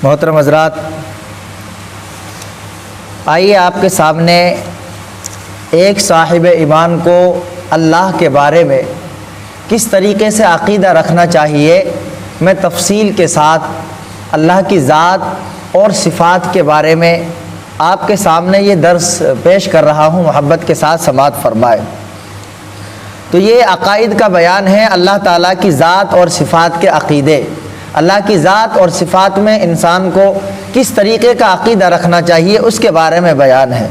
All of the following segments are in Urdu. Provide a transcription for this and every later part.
محترم حضرات، آئیے آپ کے سامنے ایک صاحب ایمان کو اللہ کے بارے میں کس طریقے سے عقیدہ رکھنا چاہیے میں تفصیل کے ساتھ اللہ کی ذات اور صفات کے بارے میں آپ کے سامنے یہ درس پیش کر رہا ہوں۔ محبت کے ساتھ سماعت فرمائے۔ تو یہ عقائد کا بیان ہے، اللہ تعالیٰ کی ذات اور صفات کے عقیدے، اللہ کی ذات اور صفات میں انسان کو کس طریقے کا عقیدہ رکھنا چاہیے اس کے بارے میں بیان ہے۔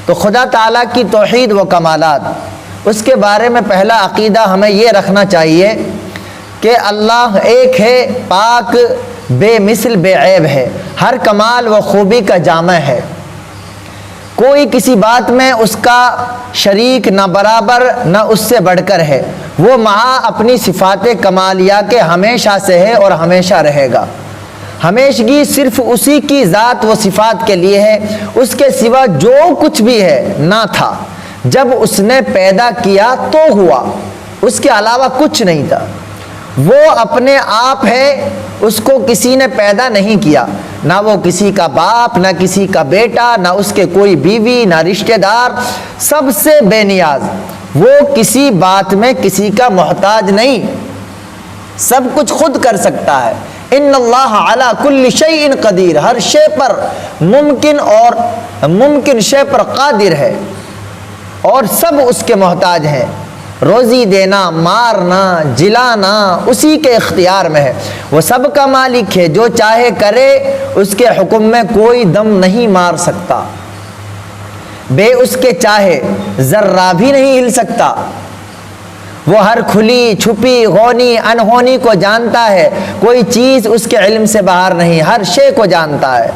تو خدا تعالیٰ کی توحید و کمالات، اس کے بارے میں پہلا عقیدہ ہمیں یہ رکھنا چاہیے کہ اللہ ایک ہے، پاک، بے مثل، بے عیب ہے، ہر کمال و خوبی کا جامع ہے، کوئی کسی بات میں اس کا شریک نہ برابر نہ اس سے بڑھ کر ہے، وہ مع اپنی صفات کمالیہ کے ہمیشہ سے ہے اور ہمیشہ رہے گا۔ ہمیشگی صرف اسی کی ذات و صفات کے لیے ہے، اس کے سوا جو کچھ بھی ہے نہ تھا، جب اس نے پیدا کیا تو ہوا، اس کے علاوہ کچھ نہیں تھا۔ وہ اپنے آپ ہے، اس کو کسی نے پیدا نہیں کیا، نہ وہ کسی کا باپ، نہ کسی کا بیٹا، نہ اس کے کوئی بیوی، نہ رشتہ دار، سب سے بے نیاز، وہ کسی بات میں کسی کا محتاج نہیں، سب کچھ خود کر سکتا ہے۔ ان اللہ علی کل شیء قدیر، ہر شے پر ممکن شے پر قادر ہے اور سب اس کے محتاج ہیں۔ روزی دینا، مارنا، جلانا اسی کے اختیار میں ہے، وہ سب کا مالک ہے، جو چاہے کرے، اس کے حکم میں کوئی دم نہیں مار سکتا، بے اس کے چاہے ذرہ بھی نہیں ہل سکتا۔ وہ ہر کھلی چھپی ہونی انہونی کو جانتا ہے، کوئی چیز اس کے علم سے باہر نہیں، ہر شے کو جانتا ہے۔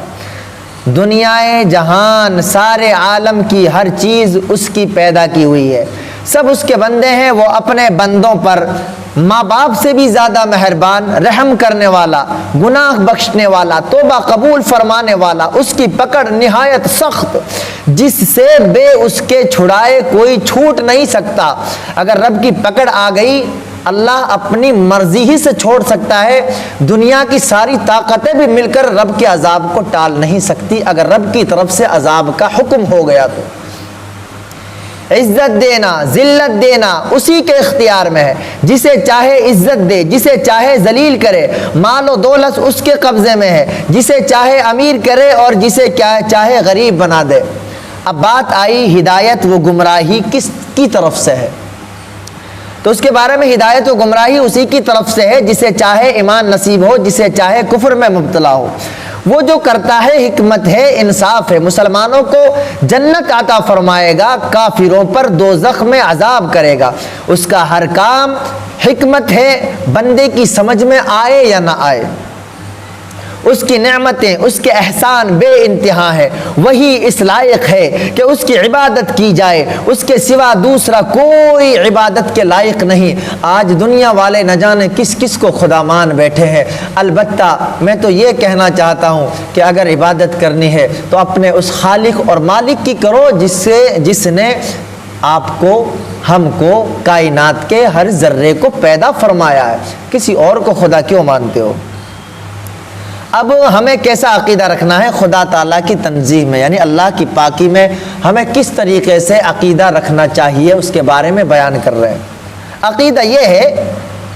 دنیائے جہان، سارے عالم کی ہر چیز اس کی پیدا کی ہوئی ہے، سب اس کے بندے ہیں، وہ اپنے بندوں پر ماں باپ سے بھی زیادہ مہربان، رحم کرنے والا، گناہ بخشنے والا، توبہ قبول فرمانے والا، اس کی پکڑ نہایت سخت، جس سے بے اس کے چھڑائے کوئی چھوٹ نہیں سکتا۔ اگر رب کی پکڑ آ گئی، اللہ اپنی مرضی ہی سے چھوڑ سکتا ہے، دنیا کی ساری طاقتیں بھی مل کر رب کے عذاب کو ٹال نہیں سکتی اگر رب کی طرف سے عذاب کا حکم ہو گیا تو۔ عزت دینا، ذلت دینا اسی کے اختیار میں ہے، جسے چاہے عزت دے، جسے چاہے ذلیل کرے، مال و دولت اس کے قبضے میں ہے، جسے چاہے امیر کرے اور جسے چاہے غریب بنا دے۔ اب بات آئی ہدایت و گمراہی کس کی طرف سے ہے، تو اس کے بارے میں ہدایت و گمراہی اسی کی طرف سے ہے، جسے چاہے ایمان نصیب ہو، جسے چاہے کفر میں مبتلا ہو۔ وہ جو کرتا ہے حکمت ہے، انصاف ہے، مسلمانوں کو جنت عطا فرمائے گا، کافروں پر دوزخ میں عذاب کرے گا۔ اس کا ہر کام حکمت ہے، بندے کی سمجھ میں آئے یا نہ آئے۔ اس کی نعمتیں، اس کے احسان بے انتہا ہے، وہی اس لائق ہے کہ اس کی عبادت کی جائے، اس کے سوا دوسرا کوئی عبادت کے لائق نہیں۔ آج دنیا والے نہ جانے کس کس کو خدا مان بیٹھے ہیں۔ البتہ میں تو یہ کہنا چاہتا ہوں کہ اگر عبادت کرنی ہے تو اپنے اس خالق اور مالک کی کرو جس نے آپ کو، ہم کو، کائنات کے ہر ذرے کو پیدا فرمایا ہے، کسی اور کو خدا کیوں مانتے ہو؟ اب ہمیں کیسا عقیدہ رکھنا ہے خدا تعالیٰ کی تنزیہ میں، یعنی اللہ کی پاکی میں ہمیں کس طریقے سے عقیدہ رکھنا چاہیے اس کے بارے میں بیان کر رہے ہیں۔ عقیدہ یہ ہے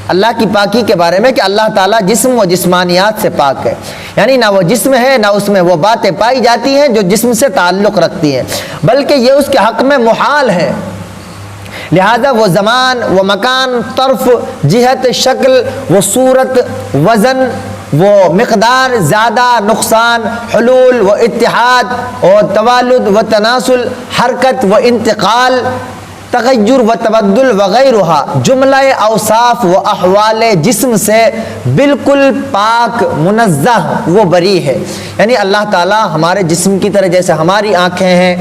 اللہ کی پاکی کے بارے میں کہ اللہ تعالیٰ جسم و جسمانیات سے پاک ہے، یعنی نہ وہ جسم ہے نہ اس میں وہ باتیں پائی جاتی ہیں جو جسم سے تعلق رکھتی ہیں، بلکہ یہ اس کے حق میں محال ہے، لہذا وہ زمان، وہ مکان، طرف، جہت، شکل، وہ صورت، وزن، وہ مقدار، زیادہ، نقصان، حلول و اتحاد اور توالد و تناسل، حرکت و انتقال، تغیر و تبدل وغیرہ، جملہ اوصاف و احوال جسم سے بالکل پاک، منزہ و بری ہے۔ یعنی اللہ تعالیٰ ہمارے جسم کی طرح، جیسے ہماری آنکھیں ہیں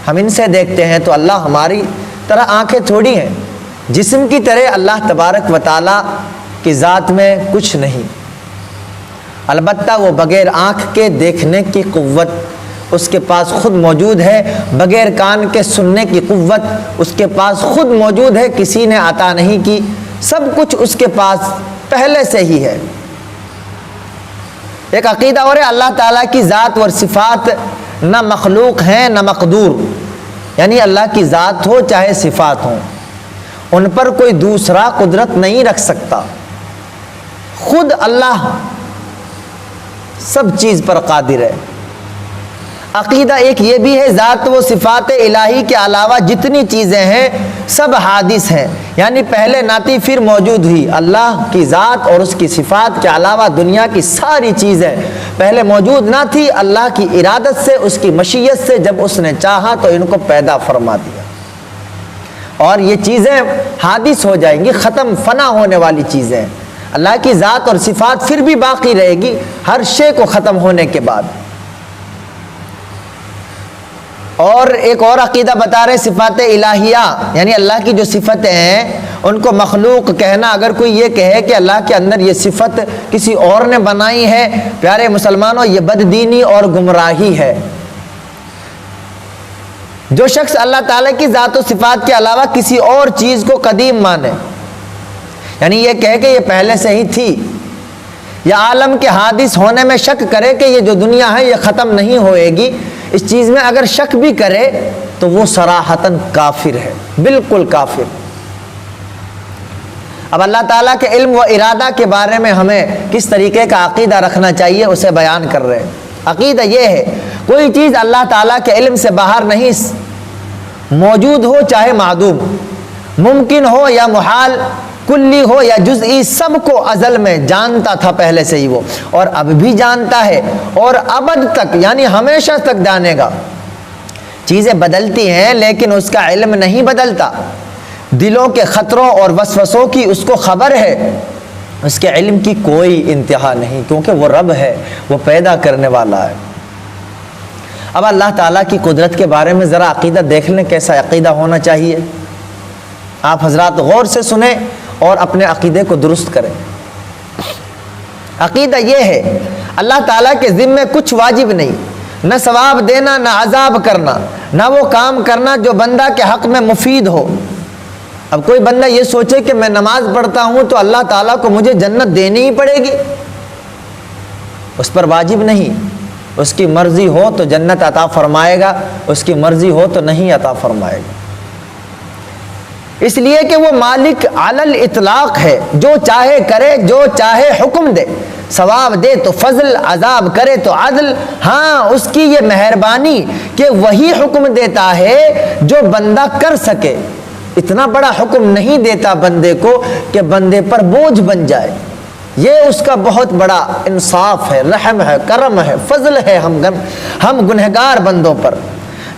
ہم ان سے دیکھتے ہیں، تو اللہ ہماری طرح آنکھیں تھوڑی ہیں، جسم کی طرح اللہ تبارک و تعالیٰ کی ذات میں کچھ نہیں، البتہ وہ بغیر آنکھ کے دیکھنے کی قوت اس کے پاس خود موجود ہے، بغیر کان کے سننے کی قوت اس کے پاس خود موجود ہے، کسی نے عطا نہیں کی، سب کچھ اس کے پاس پہلے سے ہی ہے۔ ایک عقیدہ اور ہے اللہ تعالیٰ کی ذات اور صفات نہ مخلوق ہیں نہ مقدور، یعنی اللہ کی ذات ہو چاہے صفات ہوں، ان پر کوئی دوسرا قدرت نہیں رکھ سکتا، خود اللہ سب چیز پر قادر ہے۔ عقیدہ ایک یہ بھی ہے ذات و صفات الہی کے علاوہ جتنی چیزیں ہیں سب حادث ہیں، یعنی پہلے نہ تھی پھر موجود ہوئی۔ اللہ کی ذات اور اس کی صفات کے علاوہ دنیا کی ساری چیزیں پہلے موجود نہ تھی، اللہ کی ارادت سے، اس کی مشیت سے جب اس نے چاہا تو ان کو پیدا فرما دیا، اور یہ چیزیں حادث ہو جائیں گی، ختم فنا ہونے والی چیزیں ہیں۔ اللہ کی ذات اور صفات پھر بھی باقی رہے گی ہر شے کو ختم ہونے کے بعد۔ اور ایک اور عقیدہ بتا رہے صفات الہیہ، یعنی اللہ کی جو صفتیں ہیں ان کو مخلوق کہنا، اگر کوئی یہ کہے کہ اللہ کے اندر یہ صفت کسی اور نے بنائی ہے، پیارے مسلمانوں یہ بددینی اور گمراہی ہے۔ جو شخص اللہ تعالیٰ کی ذات و صفات کے علاوہ کسی اور چیز کو قدیم مانے، یعنی یہ کہے کہ یہ پہلے سے ہی تھی، یا عالم کے حادث ہونے میں شک کرے کہ یہ جو دنیا ہے یہ ختم نہیں ہوئے گی، اس چیز میں اگر شک بھی کرے تو وہ صراحتاً کافر ہے، بالکل کافر۔ اب اللہ تعالیٰ کے علم و ارادہ کے بارے میں ہمیں کس طریقے کا عقیدہ رکھنا چاہیے اسے بیان کر رہے ہیں۔ عقیدہ یہ ہے کوئی چیز اللہ تعالیٰ کے علم سے باہر نہیں، موجود ہو چاہے معدوم، ممکن ہو یا محال، کلی ہو یا جزئی، سب کو ازل میں جانتا تھا پہلے سے ہی وہ، اور اب بھی جانتا ہے اور ابد تک یعنی ہمیشہ تک جانے گا۔ چیزیں بدلتی ہیں لیکن اس کا علم نہیں بدلتا، دلوں کے خطروں اور وسوسوں کی اس کو خبر ہے، اس کے علم کی کوئی انتہا نہیں، کیونکہ وہ رب ہے، وہ پیدا کرنے والا ہے۔ اب اللہ تعالیٰ کی قدرت کے بارے میں ذرا عقیدہ دیکھ لیں، کیسا عقیدہ ہونا چاہیے۔ آپ حضرات غور سے سنیں اور اپنے عقیدے کو درست کریں۔ عقیدہ یہ ہے اللہ تعالیٰ کے ذمے کچھ واجب نہیں، نہ ثواب دینا، نہ عذاب کرنا، نہ وہ کام کرنا جو بندہ کے حق میں مفید ہو۔ اب کوئی بندہ یہ سوچے کہ میں نماز پڑھتا ہوں تو اللہ تعالیٰ کو مجھے جنت دینی ہی پڑے گی، اس پر واجب نہیں۔ اس کی مرضی ہو تو جنت عطا فرمائے گا، اس کی مرضی ہو تو نہیں عطا فرمائے گا، اس لیے کہ وہ مالک علی الاطلاق ہے، جو چاہے کرے، جو چاہے حکم دے، ثواب دے تو فضل، عذاب کرے تو عدل۔ ہاں اس کی یہ مہربانی کہ وہی حکم دیتا ہے جو بندہ کر سکے، اتنا بڑا حکم نہیں دیتا بندے کو کہ بندے پر بوجھ بن جائے۔ یہ اس کا بہت بڑا انصاف ہے، رحم ہے، کرم ہے، فضل ہے ہم گنہگار بندوں پر۔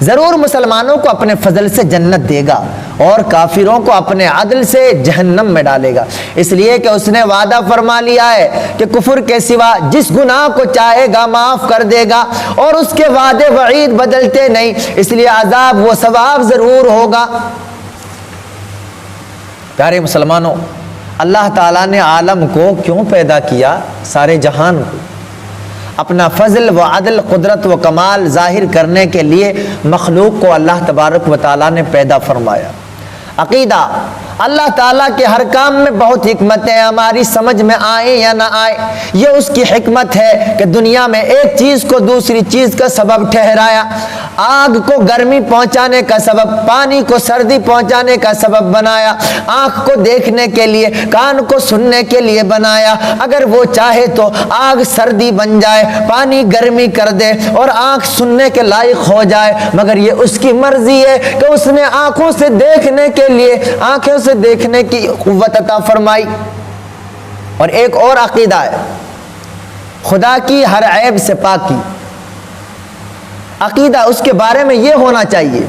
ضرور مسلمانوں کو اپنے فضل سے جنت دے گا اور کافروں کو اپنے عدل سے جہنم میں ڈالے گا، اس لیے کہ اس نے وعدہ فرما لیا ہے کہ کفر کے سوا جس گناہ کو چاہے گا معاف کر دے گا، اور اس کے وعدے وعید بدلتے نہیں، اس لیے عذاب و ثواب ضرور ہوگا۔ پیارے مسلمانوں، اللہ تعالیٰ نے عالم کو کیوں پیدا کیا؟ سارے جہان کو اپنا فضل و عدل، قدرت و کمال ظاہر کرنے کے لیے مخلوق کو اللہ تبارک و تعالیٰ نے پیدا فرمایا۔ عقیدہ اللہ تعالیٰ کے ہر کام میں بہت حکمت ہے، ہماری سمجھ میں آئے یا نہ آئے، یہ اس کی حکمت ہے کہ دنیا میں ایک چیز کو دوسری چیز کا سبب ٹھہرایا، آگ کو گرمی پہنچانے کا سبب، پانی کو سردی پہنچانے کا سبب بنایا، آنکھ کو دیکھنے کے لیے، کان کو سننے کے لیے بنایا۔ اگر وہ چاہے تو آگ سردی بن جائے، پانی گرمی کر دے اور آنکھ سننے کے لائق ہو جائے، مگر یہ اس کی مرضی ہے کہ اس نے آنکھوں سے دیکھنے کے لیے آنکھوں سے دیکھنے کی قوت عطا فرمائی۔ اور ایک اور عقیدہ ہے خدا کی ہر عیب سے پاکی۔ عقیدہ اس کے بارے میں یہ ہونا چاہیے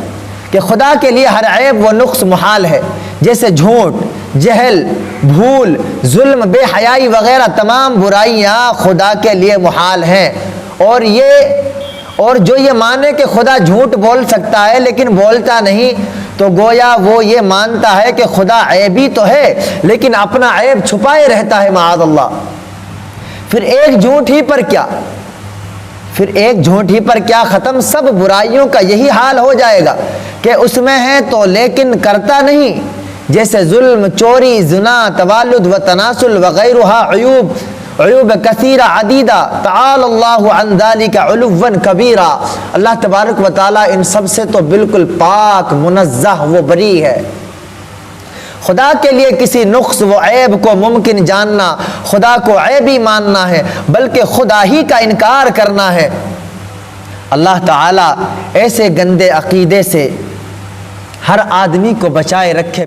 کہ خدا کے لیے ہر عیب و نقص محال ہے، جیسے جھوٹ، جہل، بھول، ظلم، بے حیائی وغیرہ تمام برائیاں خدا کے لیے محال ہیں۔ اور جو یہ مانے کہ خدا جھوٹ بول سکتا ہے لیکن بولتا نہیں، تو گویا وہ یہ مانتا ہے کہ خدا عیبی تو ہے لیکن اپنا عیب چھپائے رہتا ہے، معاذ اللہ۔ پھر ایک جھوٹ ہی پر کیا ختم سب برائیوں کا یہی حال ہو جائے گا کہ اس میں ہے تو لیکن کرتا نہیں، جیسے ظلم، چوری، زنا، توالد و تناسل وغیرہ عیوب عیوب کثیرہ عدیدہ تعالی اللہ عن ذلک علوا کبیرہ، اللہ تبارک و تعالیٰ ان سب سے تو بالکل پاک منزہ و بری ہے۔ خدا کے لیے کسی نقص و عیب کو ممکن جاننا خدا کو عیبی ماننا ہے، بلکہ خدا ہی کا انکار کرنا ہے۔ اللہ تعالیٰ ایسے گندے عقیدے سے ہر آدمی کو بچائے رکھے۔